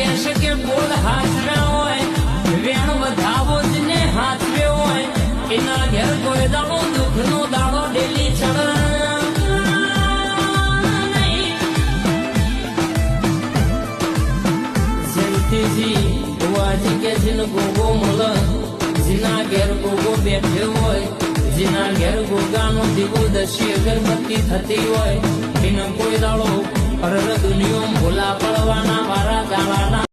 કહેશે કે બોલ હાચવ્યા હોય વેણ વધાવો જ ને હાચવ્યો હોય એના ઘેર કોઈ દાડો દુઃખનો દાડો ડેલી ચડ ગોગો મળ જીના ઘેર ગોગો બેઠ્યો હોય જીના ઘેર ગોગાનો દીવો દશી અગરબત્તી થતી હોય એને કોઈ દાડો અરર દુનિયો ભૂલા પડવાના વારા ગાળાના